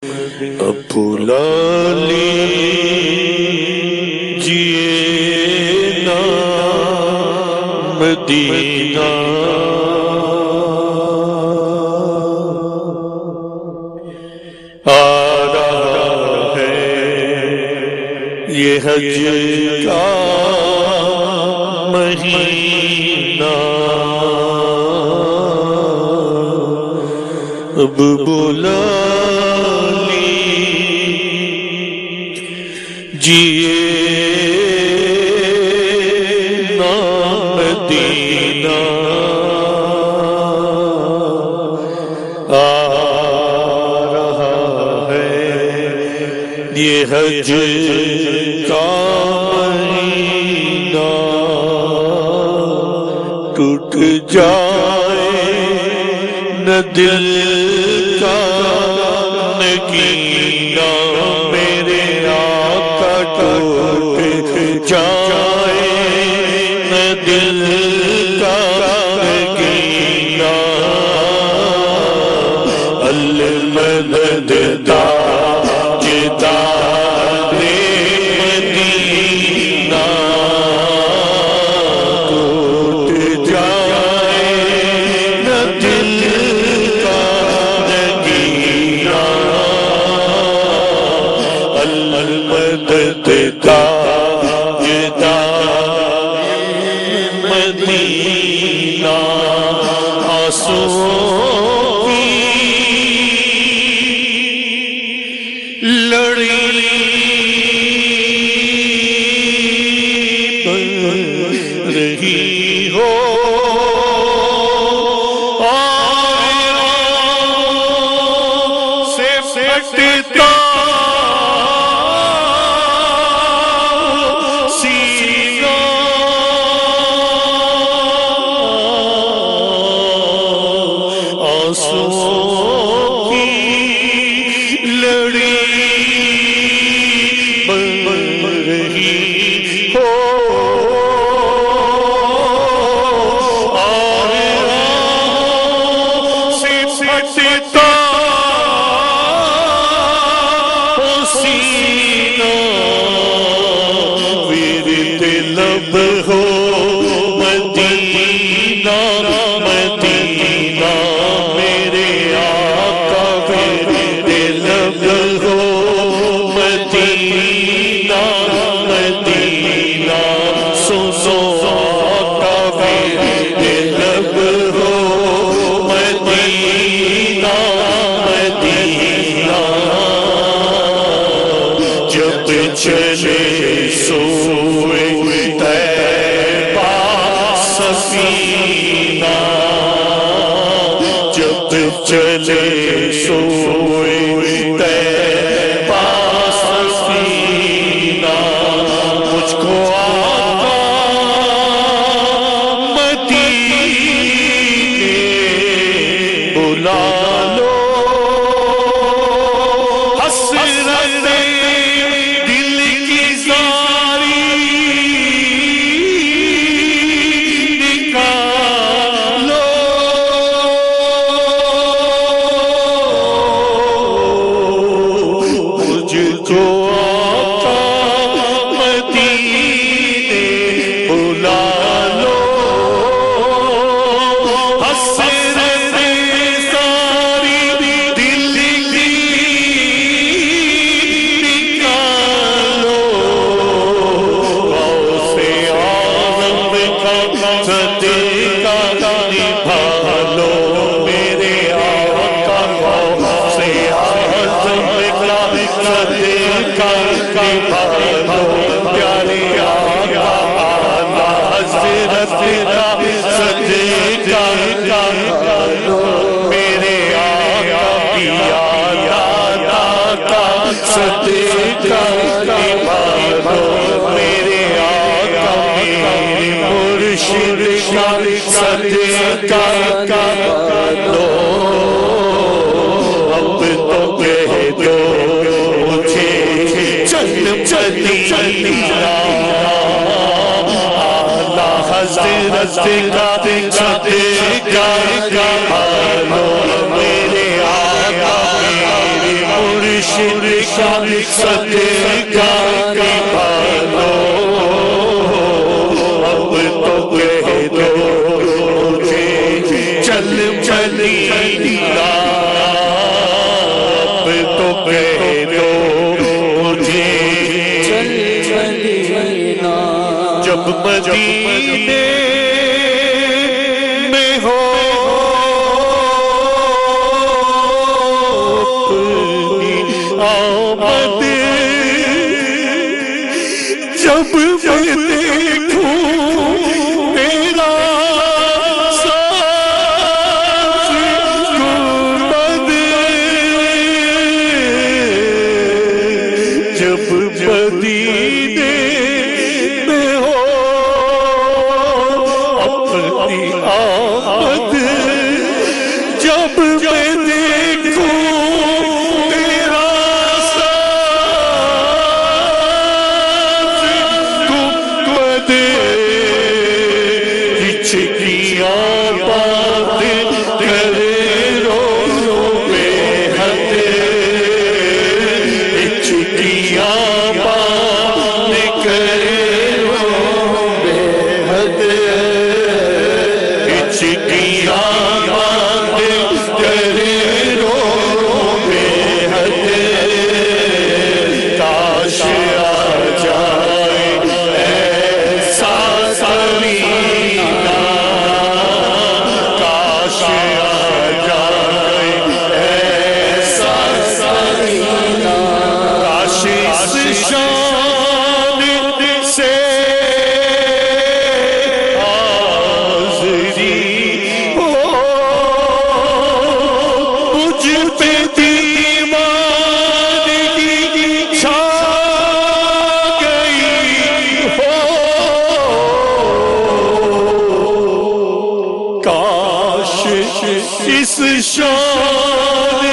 ابو لیجئے نا مدینہ آ رہا ہے یہ حج کا مہینہ اب بلا لیجئے نا مدینہ آ رہا ہے یہ حج کا مہینہ ٹوٹ جائے نہ دل کا نگینہ میرے آقا ٹوٹ جائے نہ دل کا نگینہ المدد تاجدار مدینہ ٹوٹ جائے نہ دل کا نگینہ المدد تاجدار مدینہ آنسوؤں کی لڑی رہی ہو سے پھٹتا سینہ آنسوؤں کی لڑی رہی ہو اور سے پھٹتا سینہ ورد لب ہو مدینہ مدینہ میرے آقا ورد لب ہو مدینہ مدینہ سنو آقا ورد لب ہو مدینہ مدینہ جب چلے سوئے طیبہ سفینہ جب چلے سوئے طیبہ سفینہ مجھ کو آقا مدینے بلا لو حسرت دل کی زاری نکالو مجھ کو آقا مدینے بلا لو حسرت ساری دل کی نکالو غوث اعظم کا صدقہ نبھا لو میرے آقا غوث اعظم کا صدقہ نبھا لو پیارے آقا اعلیٰ حضرت کا صدقہ نبھا لو میرے آقا پیا دادا کا صدقہ نبھا لو میرے آقا میرے مرشد کا صدقہ نبھا لو اب تو کہہ دو مجھے جنم مدینہ اعلیٰ حضرت کا صدقہ نبھا لو میرے آقا میرے مرشد کا صدقہ نبھالو اب تو کہہ دو مجھے چل مدینہ اب تو کہہ دو مجھے چل مدینہ جب مدینے میں ہو آمد جب میں دیکھوں تیرا ساز گنبد جب مدینے میں ہو اپنی آمد جب میں دیکھوں اس شان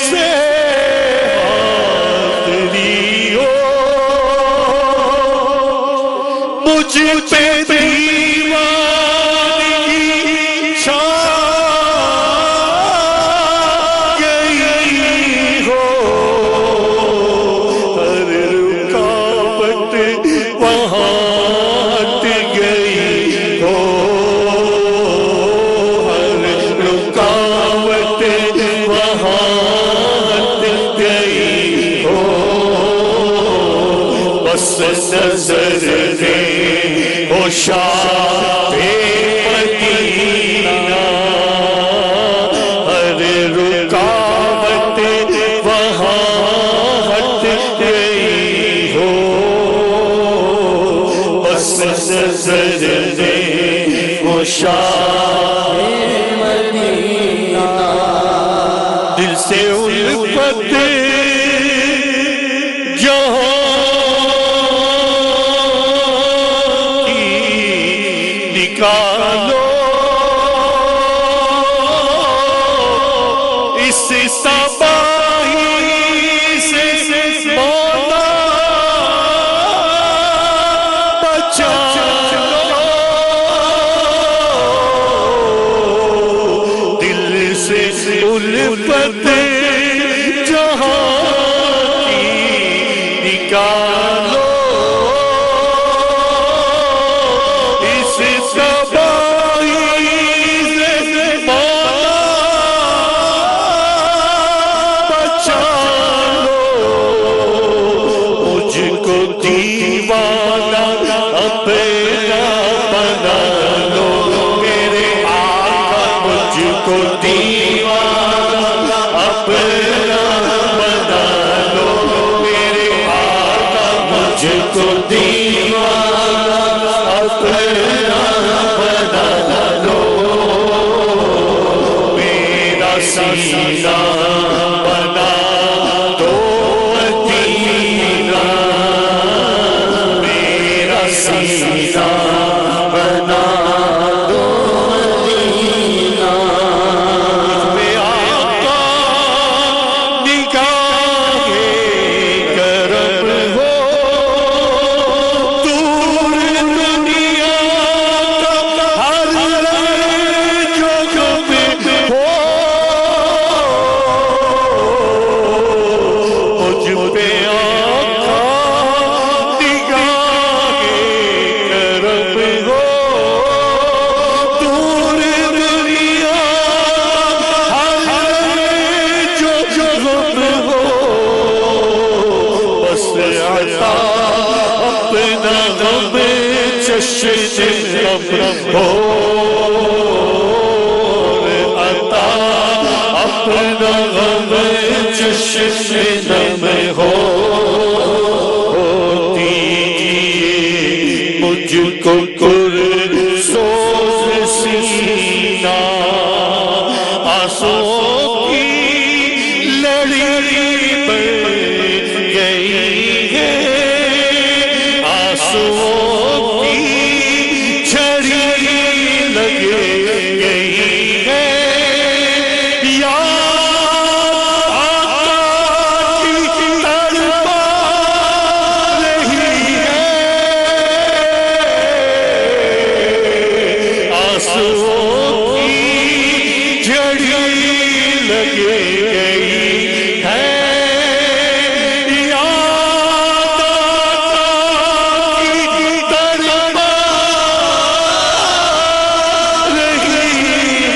سے حاضری ہو مجھ پہ دیوانگی چھا گئی ہو ہر رکاوٹ وہاں ہٹ گئی ہو نظر دے ہو شاہ مدینہ ہر رکاوٹ وہاں ہٹ گئی ہو بس نظر دے ہو شاہ مدینہ دل سے الفت نکالو اس تباہی سے مولا بچا لو دل سے الفت جہاں کی نکالو دیوانہ اپنا بنا لو میرے آقا مجھ کو دیوانہ اپنا بنا لو میرے آقا مجھ کو دیوانہ اپنا بنا لو میرا سینہ بنا دو مدینہ سینہ بنا دو مدینہ میں آقا نگاہ کرم ہو دور دنیا کا ہر جگہ میں ہو مجھ پہ آقا نگاہ کرم ہو، دور دنیا ہمیں جو غم ہو، بس عطا اپنا غم چشم ہو، عطا اپنا غم چشم ہو، دیجیے مجھ کو پرسوز سینہ، آنسوؤں کی لڑی بڑھ گئی ہے، آنسوؤں کی جھڑی لگ گئی ہے، یاد آقا کی تڑپا رہی ہے، آنسوؤں کی جھڑی لگ گئی ہے، یاد آقا کی تڑپا رہی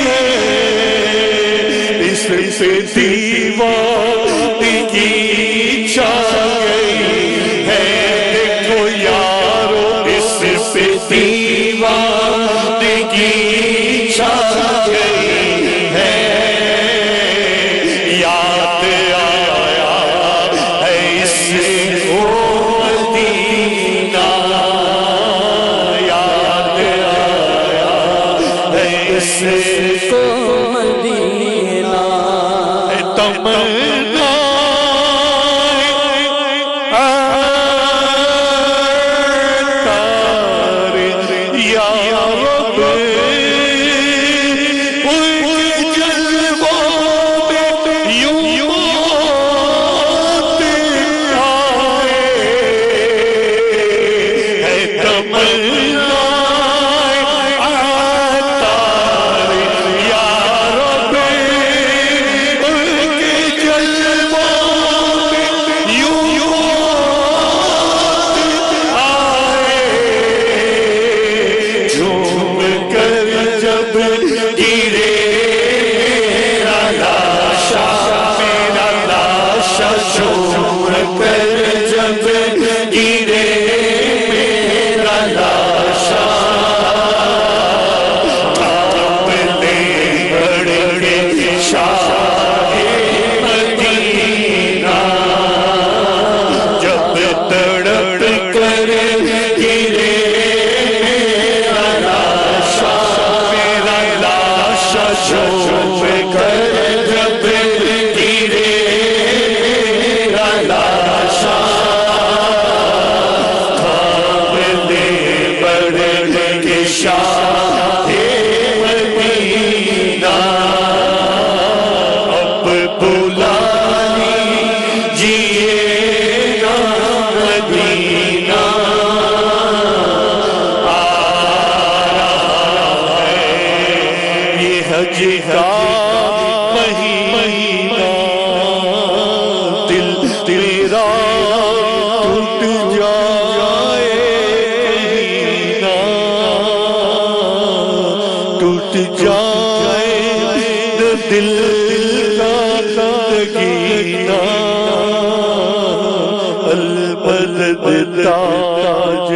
ہے، اس پہ دیوانگی چھا گئی ہے، دیکھو یارو اس پہ دیوانگی چھا گئی ہے، یاد آیا ہے اس کو مدینہ، یاد آیا ہے اس کو مدینہ تمنا تار یا رب، ان جلووں میں یوں آئے ہے تمنا تار یا رب، ان کے جلووں میں یوں آئے، جھوم کر جب گرے میرا لاشا، میرا لاشا جھوم کر جب گرے میرا لاشا، تھام لے بڑے شاہ مدینہ، جب تڑپ کر گرے میرا لاشا، میرا لاشا جھوم کر جب گرے میرا لاشا، تھام لے بڑے شاہ مدینہ، اب بلا لیجیے نا مدینہ، آ رہا ہے یہ حج کا مہینہ، دل تیرا ٹوٹ جائے کہیں نہ، ٹوٹ جائے دل کا تگینہ، البلد تاج